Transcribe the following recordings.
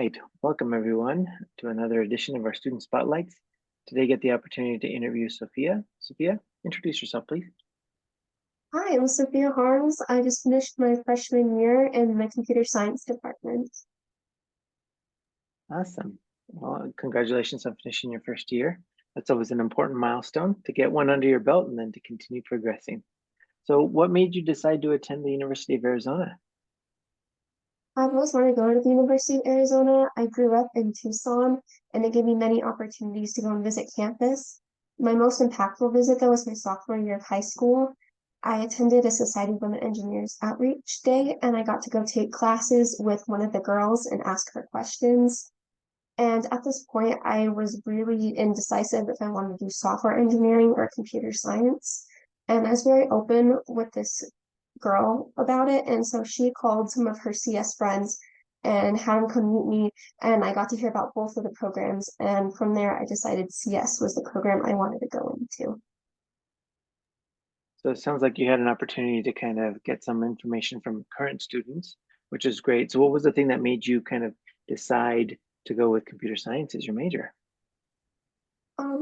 right, welcome everyone to another edition of our Student Spotlights. Today, get the opportunity to interview Sophia. Sophia, introduce yourself, please. Hi, I'm Sophia Harms. I just finished my freshman year in my computer science department. Awesome. Well, congratulations on finishing your first year. That's always an important milestone to get one under your belt and then to continue progressing. So, what made you decide to attend the University of Arizona? I've always wanted to go to the University of Arizona. I grew up in Tucson, and it gave me many opportunities to go and visit campus. My most impactful visit, though, was my sophomore year of high school. I attended a Society of Women Engineers outreach day, and I got to go take classes with one of the girls and ask her questions. And at this point, I was really indecisive if I wanted to do software engineering or computer science. And I was very open with this girl about it. And so she called some of her CS friends and had them come meet me. And I got to hear about both of the programs. And from there, I decided CS was the program I wanted to go into. So, it sounds like you had an opportunity to kind of get some information from current students, which is great. So, what was the thing that made you kind of decide to go with computer science as your major?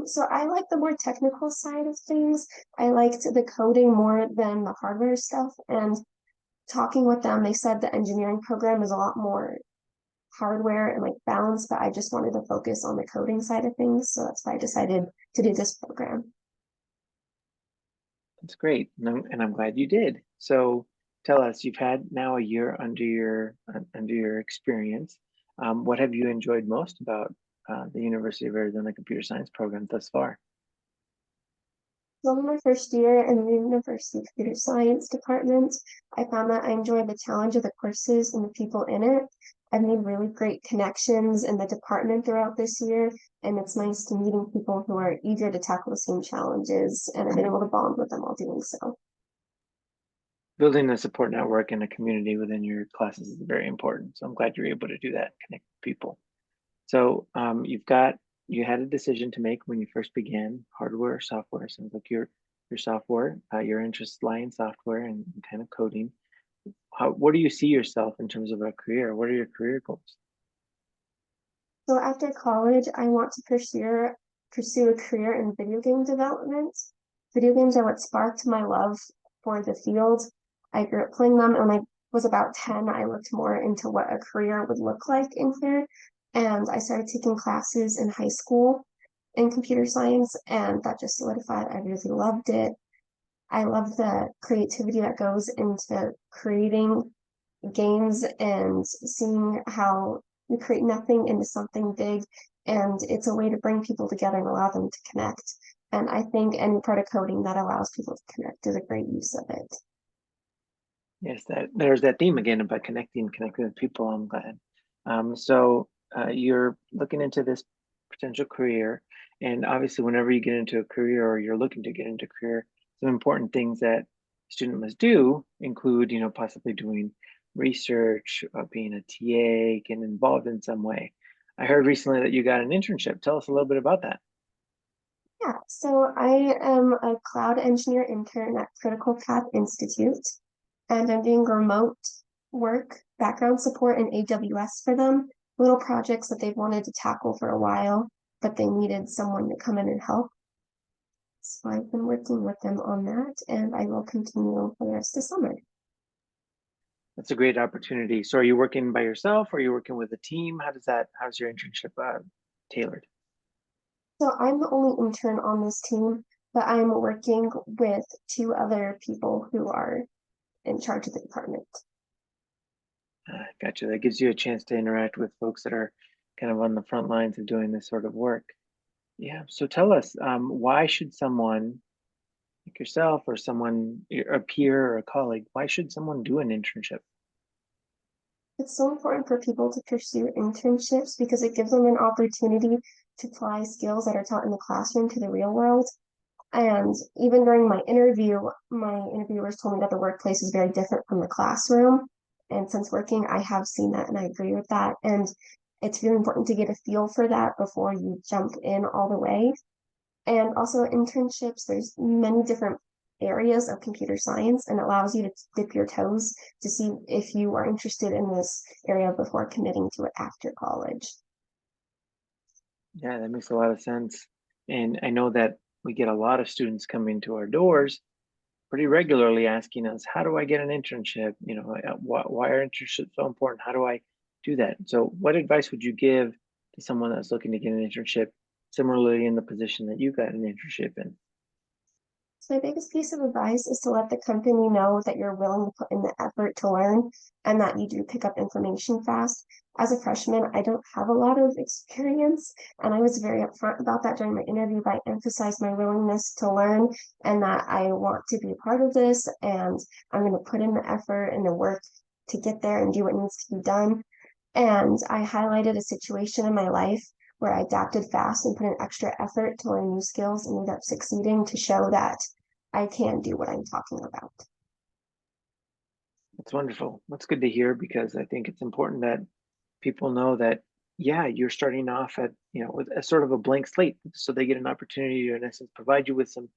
So I like the more technical side of things. I liked the coding more than the hardware stuff. And talking with them, they said the engineering program is a lot more hardware and like balanced, but I just wanted to focus on the coding side of things. So that's why I decided to do this program. That's great, and I'm glad you did. So tell us, you've had now a year under your experience. What have you enjoyed most about the University of Arizona Computer Science program thus far? So in my first year in the University Computer Science department, I found that I enjoyed the challenge of the courses and the people in it. I've made really great connections in the department throughout this year, and it's nice to meeting people who are eager to tackle the same challenges, and I've been able to bond with them while doing so. Building a support network and a community within your classes is very important. So I'm glad you're able to do that, connect with people. So you had a decision to make when you first began, hardware or software. Sounds like your software, your interests lie in software and kind of coding. What do you see yourself in terms of a career? What are your career goals? So after college, I want to pursue a career in video game development. Video games are what sparked my love for the field. I grew up playing them, and when I was about 10, I looked more into what a career would look like in here. And I started taking classes in high school in computer science, and that just solidified. I really loved it. I love the creativity that goes into creating games and seeing how you create nothing into something big. And it's a way to bring people together and allow them to connect. And I think any part of coding that allows people to connect is a great use of it. Yes, that there's that theme again about connecting with people. I'm glad. You're looking into this potential career, and obviously, whenever you get into a career or you're looking to get into a career, some important things that a student must do include, possibly doing research, being a TA, getting involved in some way. I heard recently that you got an internship. Tell us a little bit about that. Yeah, so I am a cloud engineer intern at Critical Path Institute, and I'm doing remote work, background support in AWS for them, little projects that they've wanted to tackle for a while, but they needed someone to come in and help. So I've been working with them on that, and I will continue for the rest of summer. That's a great opportunity. So, are you working by yourself or are you working with a team? How's your internship tailored? So I'm the only intern on this team, but I'm working with two other people who are in charge of the department. Gotcha. That gives you a chance to interact with folks that are kind of on the front lines of doing this sort of work. Yeah. So tell us, why should someone like yourself or a peer or a colleague, why should someone do an internship? It's so important for people to pursue internships because it gives them an opportunity to apply skills that are taught in the classroom to the real world. And even during my interviewers told me that the workplace is very different from the classroom. And since working, I have seen that and I agree with that. And it's really important to get a feel for that before you jump in all the way. And also internships, there's many different areas of computer science and allows you to dip your toes to see if you are interested in this area before committing to it after college. Yeah, that makes a lot of sense. And I know that we get a lot of students coming to our doors pretty regularly asking us, how do I get an internship? Why are internships so important? How do I do that? So what advice would you give to someone that's looking to get an internship similarly in the position that you got an internship in? So my biggest piece of advice is to let the company know that you're willing to put in the effort to learn and that you do pick up information fast. As a freshman, I don't have a lot of experience, and I was very upfront about that during my interview, but I emphasized my willingness to learn and that I want to be a part of this and I'm going to put in the effort and the work to get there and do what needs to be done. And I highlighted a situation in my life where I adapted fast and put in extra effort to learn new skills and ended up succeeding to show that I can do what I'm talking about. That's wonderful. That's good to hear because I think it's important that people know that, yeah, you're starting off at, with a sort of a blank slate. So they get an opportunity to, in essence, provide you with some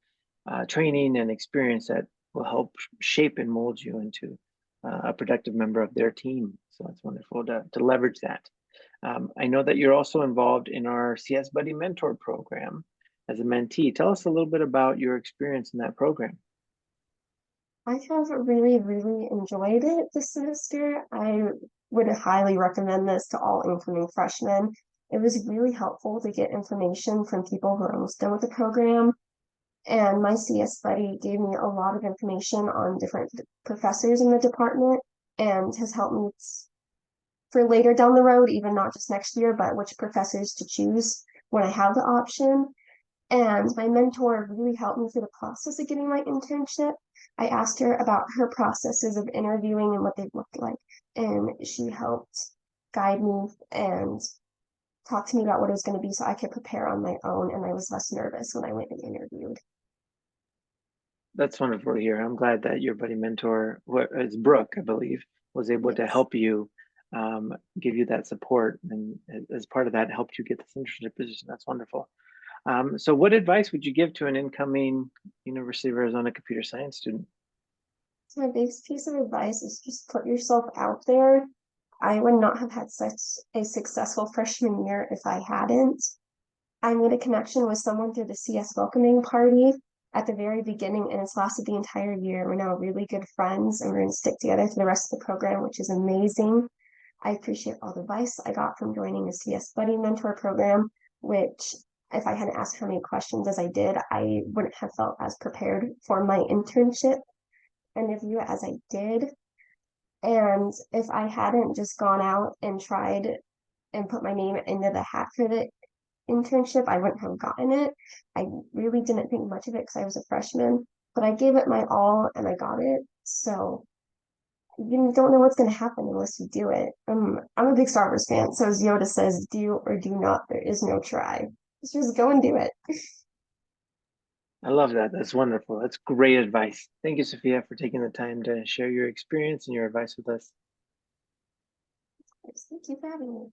training and experience that will help shape and mold you into a productive member of their team. So it's wonderful to leverage that. I know that you're also involved in our CS Buddy Mentor program as a mentee. Tell us a little bit about your experience in that program. I have really, really enjoyed it this semester. I would highly recommend this to all incoming freshmen. It was really helpful to get information from people who are almost done with the program. And my CS buddy gave me a lot of information on different professors in the department and has helped me for later down the road, even not just next year, but which professors to choose when I have the option. And my mentor really helped me through the process of getting my internship. I asked her about her processes of interviewing and what they looked like, and she helped guide me and talk to me about what it was going to be so I could prepare on my own and I was less nervous when I went and interviewed. That's wonderful to hear. I'm glad that your buddy mentor, what is Brooke, I believe, was able to Yes. help you, give you that support, and as part of that, helped you get this internship position. That's wonderful. So, what advice would you give to an incoming University of Arizona computer science student? So my biggest piece of advice is just put yourself out there. I would not have had such a successful freshman year if I hadn't. I made a connection with someone through the CS welcoming party at the very beginning, and it's lasted the entire year. We're now really good friends, and we're going to stick together for the rest of the program, which is amazing. I appreciate all the advice I got from joining the CS Buddy Mentor program, which, if I hadn't asked how many questions as I did, I wouldn't have felt as prepared for my internship interview as I did. And if I hadn't just gone out and tried and put my name into the hat for the internship, I wouldn't have gotten it. I really didn't think much of it because I was a freshman, but I gave it my all and I got it. So you don't know what's going to happen unless you do it. I'm a big Star Wars fan, so as Yoda says, do or do not, there is no try. Just go and do it. I love that. That's wonderful. That's great advice. Thank you, Sophia, for taking the time to share your experience and your advice with us. Thank you for having me.